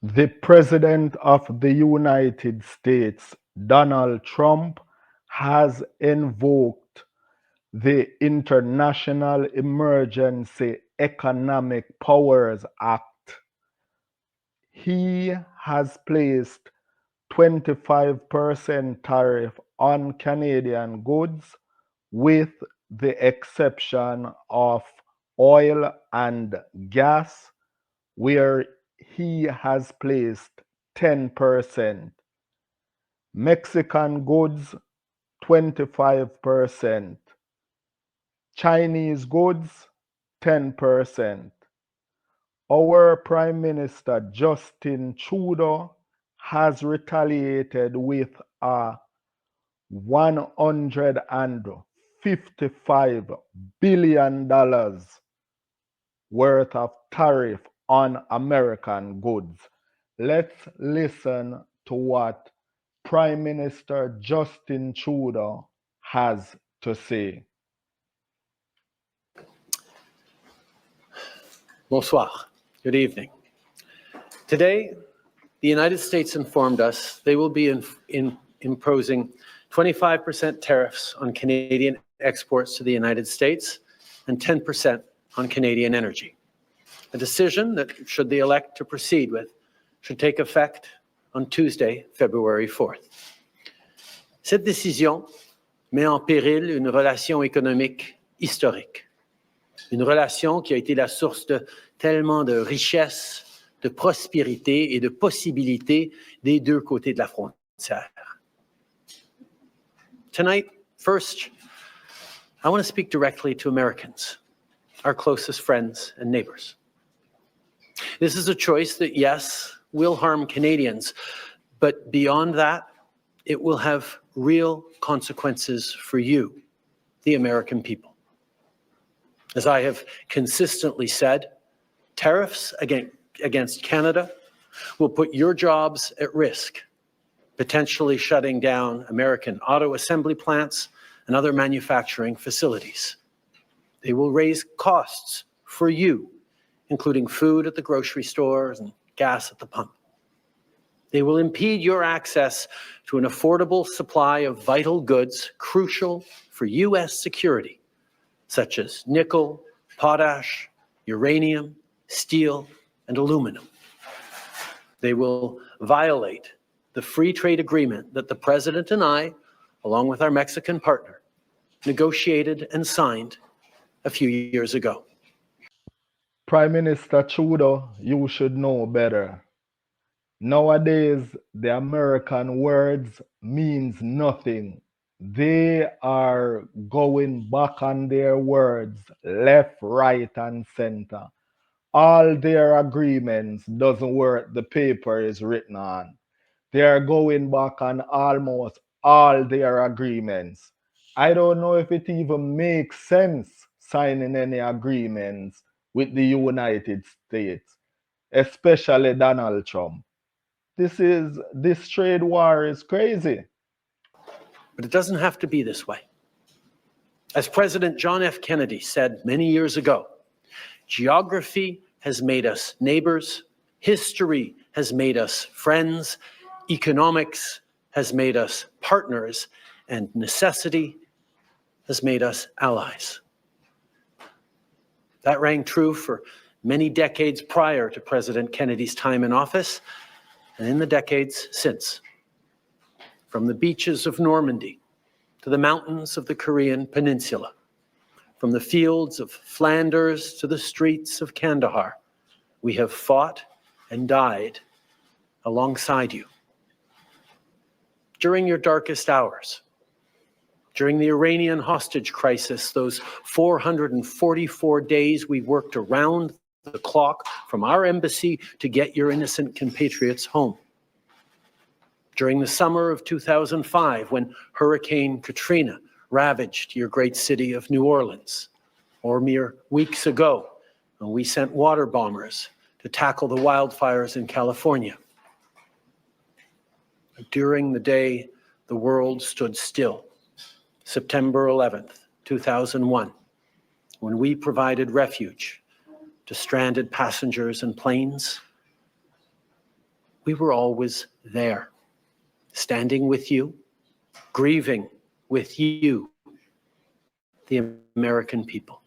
The President of the United States, Donald Trump, has invoked the International Emergency Economic Powers Act. He has placed 25% tariff on Canadian goods, with the exception of oil and gas, where he has placed 10%. Mexican goods, 25%. Chinese goods, 10%. Our Prime Minister Justin Trudeau has retaliated with a $155 billion worth of tariff on American goods. Let's listen to what Prime Minister Justin Trudeau has to say. Bonsoir. Good evening. Today, the United States informed us they will be imposing 25% tariffs on Canadian exports to the United States and 10% on Canadian energy. A decision that, should they elect to proceed with, should take effect on Tuesday, February 4th. Cette décision met en péril une relation économique historique. Une relation qui a été la source de tellement de richesses, de prospérité et de possibilités des deux côtés de la frontière. Tonight, first, I want to speak directly to Americans, our closest friends and neighbors. This is a choice that, yes, will harm Canadians, but beyond that, it will have real consequences for you, the American people. As I have consistently said, tariffs against Canada will put your jobs at risk, potentially shutting down American auto assembly plants and other manufacturing facilities. They will raise costs for you, including food at the grocery stores and gas at the pump. They will impede your access to an affordable supply of vital goods crucial for U.S. security, such as nickel, potash, uranium, steel, and aluminum. They will violate the free trade agreement that the President and I, along with our Mexican partner, negotiated and signed a few years ago. Prime Minister Trudeau, you should know better. Nowadays, the American words means nothing. They are going back on their words, left, right, and center. All their agreements doesn't work the paper is written on. They are going back on almost all their agreements. I don't know if it even makes sense signing any agreements with the United States, especially Donald Trump. This trade war is crazy. But it doesn't have to be this way. As President John F. Kennedy said many years ago, geography has made us neighbors, history has made us friends, economics has made us partners, and necessity has made us allies. That rang true for many decades prior to President Kennedy's time in office and in the decades since. From the beaches of Normandy to the mountains of the Korean Peninsula, from the fields of Flanders to the streets of Kandahar, we have fought and died alongside you. During your darkest hours, during the Iranian hostage crisis, those 444 days we worked around the clock from our embassy to get your innocent compatriots home. During the summer of 2005, when Hurricane Katrina ravaged your great city of New Orleans, or mere weeks ago, when we sent water bombers to tackle the wildfires in California. During the day the world stood still, September 11th, 2001, when we provided refuge to stranded passengers and planes. we were always there, standing with you, grieving with you, the American people.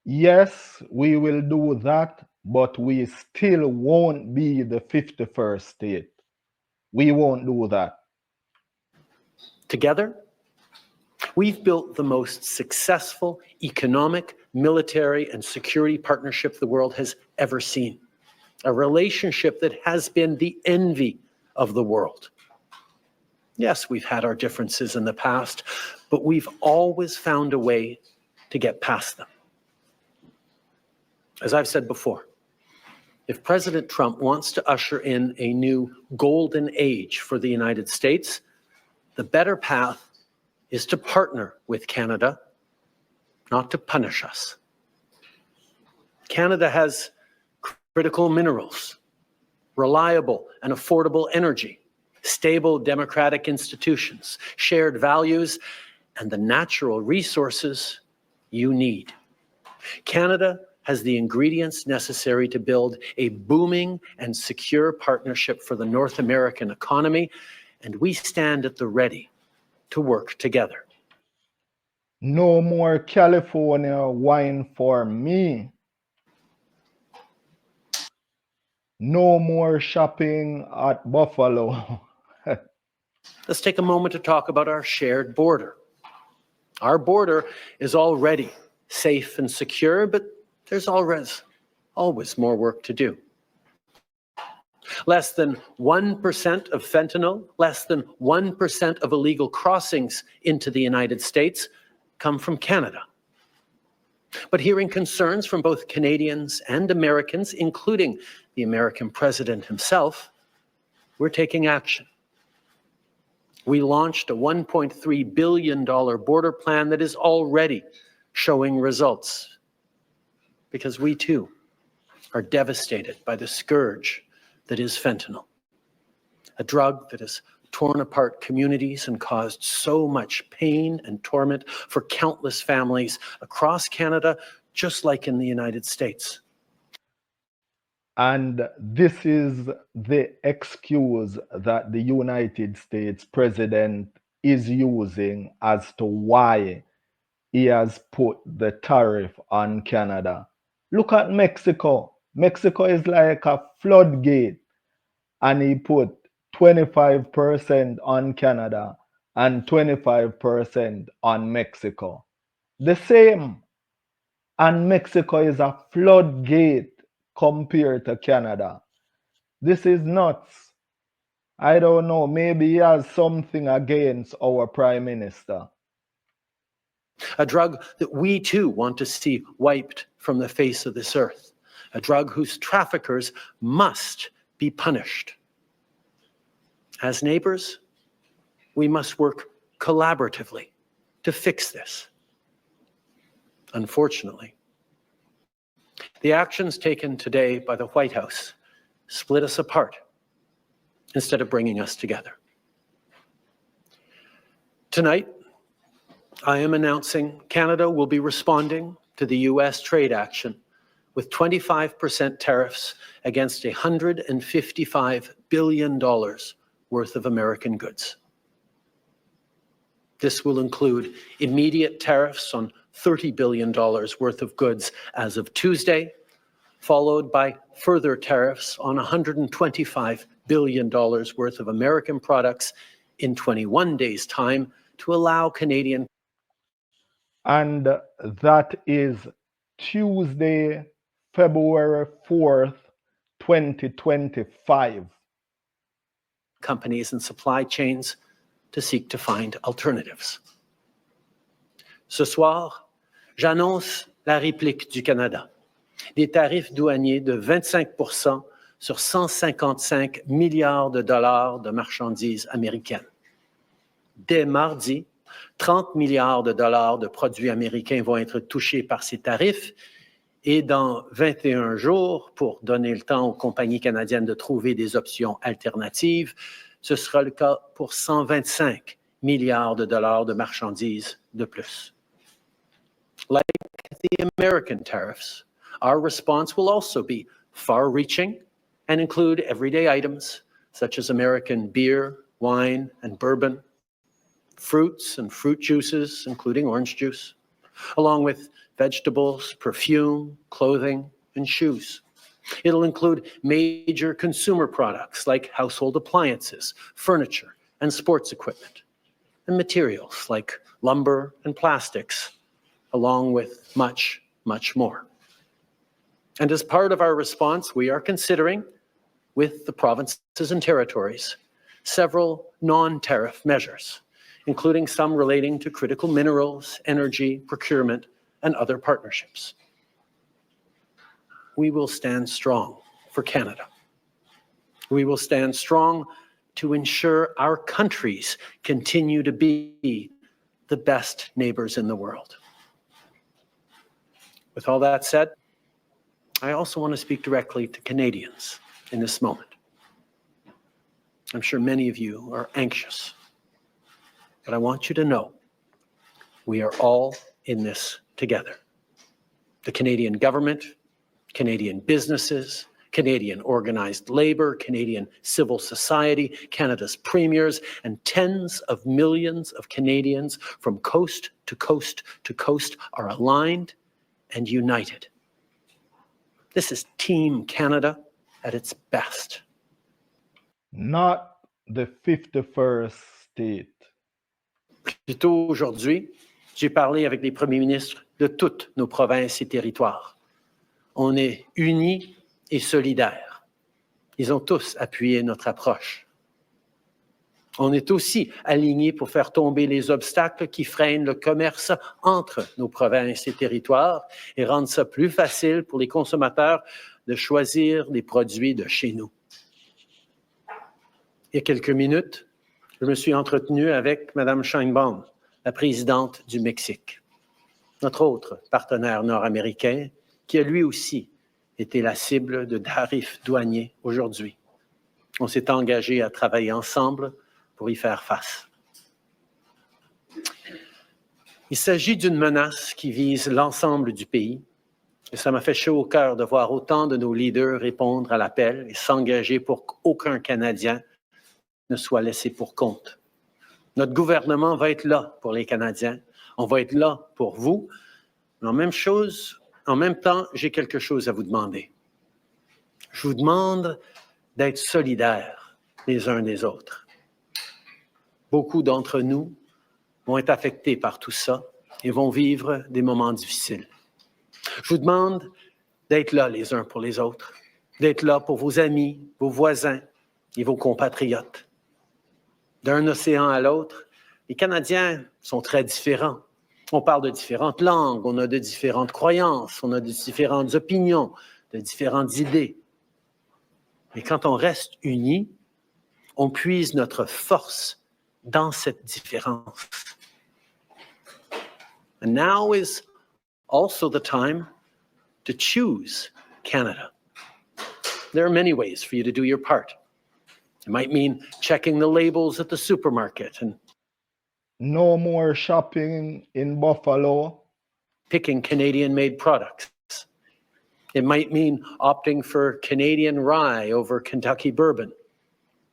Yes, we will do that, but we still won't be the 51st state. We won't do that. Together, we've built the most successful economic, military, and security partnership the world has ever seen. A relationship that has been the envy of the world. Yes, we've had our differences in the past, but we've always found a way to get past them. As I've said before, if President Trump wants to usher in a new golden age for the United States, the better path is to partner with Canada, not to punish us. Canada has critical minerals, reliable and affordable energy, stable democratic institutions, shared values, and the natural resources you need. Canada has the ingredients necessary to build a booming and secure partnership for the North American economy, and we stand at the ready to work together. No more California wine for me. No more shopping at Buffalo. Let's take a moment to talk about our shared border. Our border is already safe and secure, but there's always more work to do. Less than 1% of fentanyl, less than 1% of illegal crossings into the United States come from Canada. But hearing concerns from both Canadians and Americans, including the American president himself, we're taking action. We launched a $1.3 billion border plan that is already showing results, because we too are devastated by the scourge that is fentanyl, a drug that has torn apart communities and caused so much pain and torment for countless families across Canada, just like in the United States. And this is the excuse that the United States president is using as to why he has put the tariff on Canada. Look at Mexico. Mexico is like a floodgate, and he put 25% on Canada and 25% on Mexico. The same. And Mexico is a floodgate compared to Canada. This is nuts. I don't know. Maybe he has something against our Prime Minister. A drug that we too want to see wiped from the face of this earth. A drug whose traffickers must be punished. As neighbors, we must work collaboratively to fix this. Unfortunately, the actions taken today by the White House split us apart instead of bringing us together. Tonight, I am announcing Canada will be responding to the U.S. trade action with 25% tariffs against $155 billion worth of American goods. This will include immediate tariffs on $30 billion worth of goods as of Tuesday, followed by further tariffs on $125 billion worth of American products in 21 days' time to allow Canadian. And that is Tuesday, February 4th, 2025. Companies and supply chains to seek to find alternatives. Ce soir, j'annonce la réplique du Canada. Des tarifs douaniers de 25% sur 155 milliards de dollars de marchandises américaines. Dès mardi, 30 milliards de dollars de produits américains vont être touchés par ces tarifs et dans 21 jours, pour donner le temps aux compagnies canadiennes de trouver des options alternatives, ce sera le cas pour 125 milliards de dollars de marchandises de plus. Like the American tariffs, our response will also be far-reaching and include everyday items such as American beer, wine, and bourbon, fruits and fruit juices, including orange juice, along with vegetables, perfume, clothing, and shoes. It'll include major consumer products like household appliances, furniture, and sports equipment, and materials like lumber and plastics, along with much, much more. And as part of our response, we are considering, with the provinces and territories, several non-tariff measures, including some relating to critical minerals, energy, procurement, and other partnerships. We will stand strong for Canada. We will stand strong to ensure our countries continue to be the best neighbors in the world. With all that said, I also want to speak directly to Canadians in this moment. I'm sure many of you are anxious, but I want you to know we are all in this together. The Canadian government, Canadian businesses, Canadian organized labor, Canadian civil society, Canada's premiers, and tens of millions of Canadians from coast to coast to coast are aligned and united. This is Team Canada at its best. Not the 51st state. Plus tôt aujourd'hui, j'ai parlé avec les premiers ministres de toutes nos provinces et territoires. On est unis et solidaires. Ils ont tous appuyé notre approche. On est aussi alignés pour faire tomber les obstacles qui freinent le commerce entre nos provinces et territoires et rendre ça plus facile pour les consommateurs de choisir des produits de chez nous. Il y a quelques minutes, je me suis entretenu avec Mme Sheinbaum, la présidente du Mexique, notre autre partenaire nord-américain, qui a lui aussi été la cible de tarifs douaniers aujourd'hui. On s'est engagé à travailler ensemble pour y faire face. Il s'agit d'une menace qui vise l'ensemble du pays, et ça m'a fait chaud au cœur de voir autant de nos leaders répondre à l'appel et s'engager pour qu'aucun Canadien ne soit laissé pour compte. Notre gouvernement va être là pour les Canadiens, on va être là pour vous, mais en même temps, j'ai quelque chose à vous demander. Je vous demande d'être solidaires les uns des autres. Beaucoup d'entre nous vont être affectés par tout ça et vont vivre des moments difficiles. Je vous demande d'être là les uns pour les autres, d'être là pour vos amis, vos voisins et vos compatriotes. D'un océan à l'autre, les Canadiens sont très différents. On parle de différentes langues, on a de différentes croyances, on a de différentes opinions, de différentes idées. Mais quand on reste unis, on puise notre force dans cette différence. And now is also the time to choose Canada. There are many ways for you to do your part. It might mean checking the labels at the supermarket and No more shopping in Buffalo. picking Canadian-made products. It might mean opting for Canadian rye over Kentucky bourbon,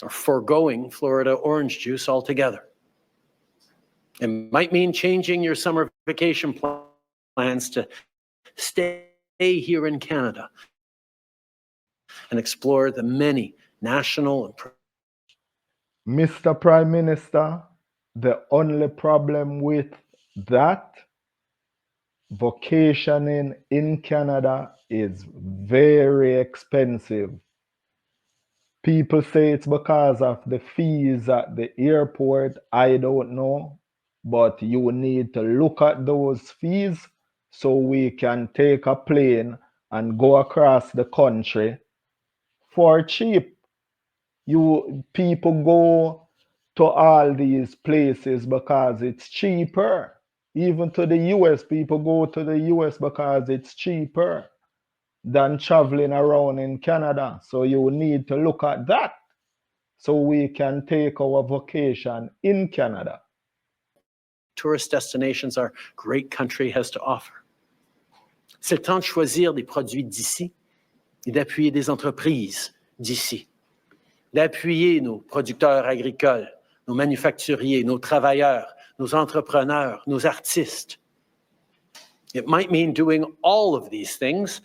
or foregoing Florida orange juice altogether. It might mean changing your summer vacation plans to stay here in Canada and explore the many national and Mr. Prime Minister, the only problem with that, vacationing in Canada is very expensive. People say it's because of the fees at the airport. I don't know, but you need to look at those fees so we can take a plane and go across the country for cheap. People go to all these places because it's cheaper. Even to the US, people go to the US because it's cheaper than traveling around in Canada. So you need to look at that so we can take our vacation in Canada. tourist destinations our great country has to offer. C'est le temps de choisir des produits d'ici et d'appuyer des entreprises d'ici, d'appuyer nos producteurs agricoles, nos manufacturiers, nos travailleurs, nos entrepreneurs, nos artistes. It might mean doing all of these things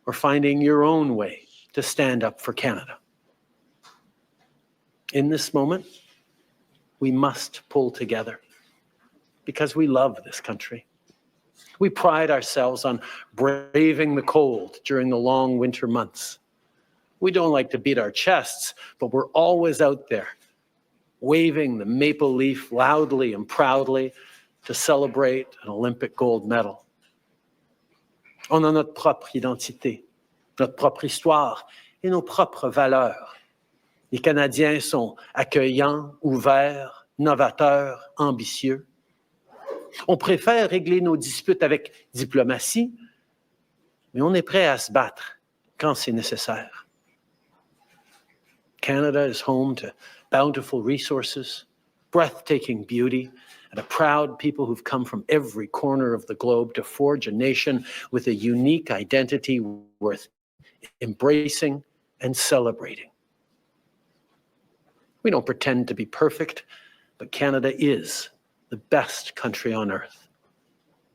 or finding your own way to stand up for Canada. In this moment, we must pull together because we love this country. We pride ourselves on braving the cold during the long winter months. We don't like to beat our chests, but we're always out there, waving the maple leaf loudly and proudly to celebrate an Olympic gold medal. On a notre propre identité, notre propre histoire et nos propres valeurs. Les Canadiens sont accueillants, ouverts, novateurs, ambitieux. On préfère régler nos disputes avec diplomatie, mais on est prêt à se battre quand c'est nécessaire. Canada is home to bountiful resources, breathtaking beauty, and a proud people who've come from every corner of the globe to forge a nation with a unique identity worth embracing and celebrating. We don't pretend to be perfect, but Canada is the best country on earth.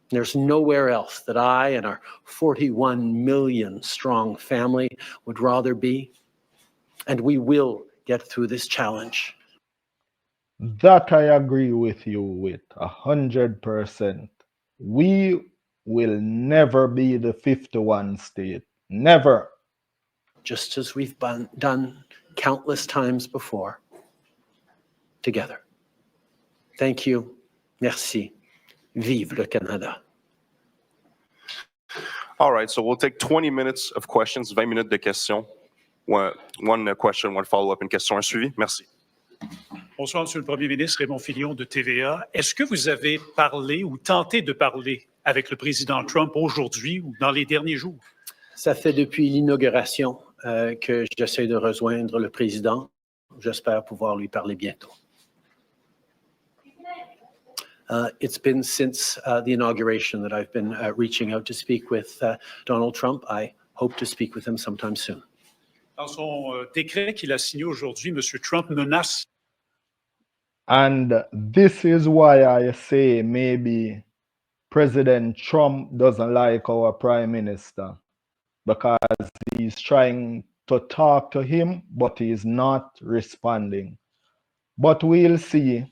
There's nowhere else that I and our 41 million strong family would rather be, and we will get through this challenge. That I agree with you with 100%. We will never be the 51 state. Never. Just as we've done countless times before, together. Thank you. Merci. Vive le Canada. All right, so we'll take 20 minutes of questions, 20 minutes de questions. One question, one follow-up, une question, un suivi. Merci. Bonsoir, Monsieur le Premier ministre, Raymond Filion de TVA. Est-ce que vous avez parlé ou tenté de parler avec le président Trump aujourd'hui ou dans les derniers jours? Ça fait depuis l'inauguration que j'essaie de rejoindre le président. J'espère pouvoir lui parler bientôt. It's been since the inauguration that I've been reaching out to speak with Donald Trump. I hope to speak with him sometime soon. Dans son décret qu'il a signé aujourd'hui, M. Trump menace. And this is why I say maybe President Trump doesn't like our Prime Minister, because he's trying to talk to him, but he's not responding. But we'll see.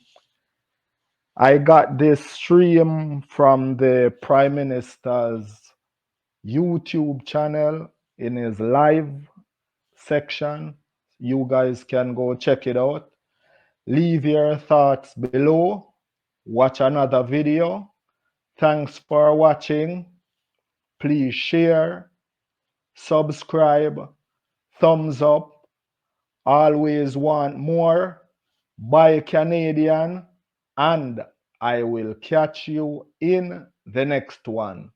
I got this stream from the Prime Minister's YouTube channel in his live section. You guys can go check it out. Leave your thoughts below. Watch another video. Thanks for watching. Please share, subscribe, thumbs up. Always want more. Buy Canadian. And I will catch you in the next one.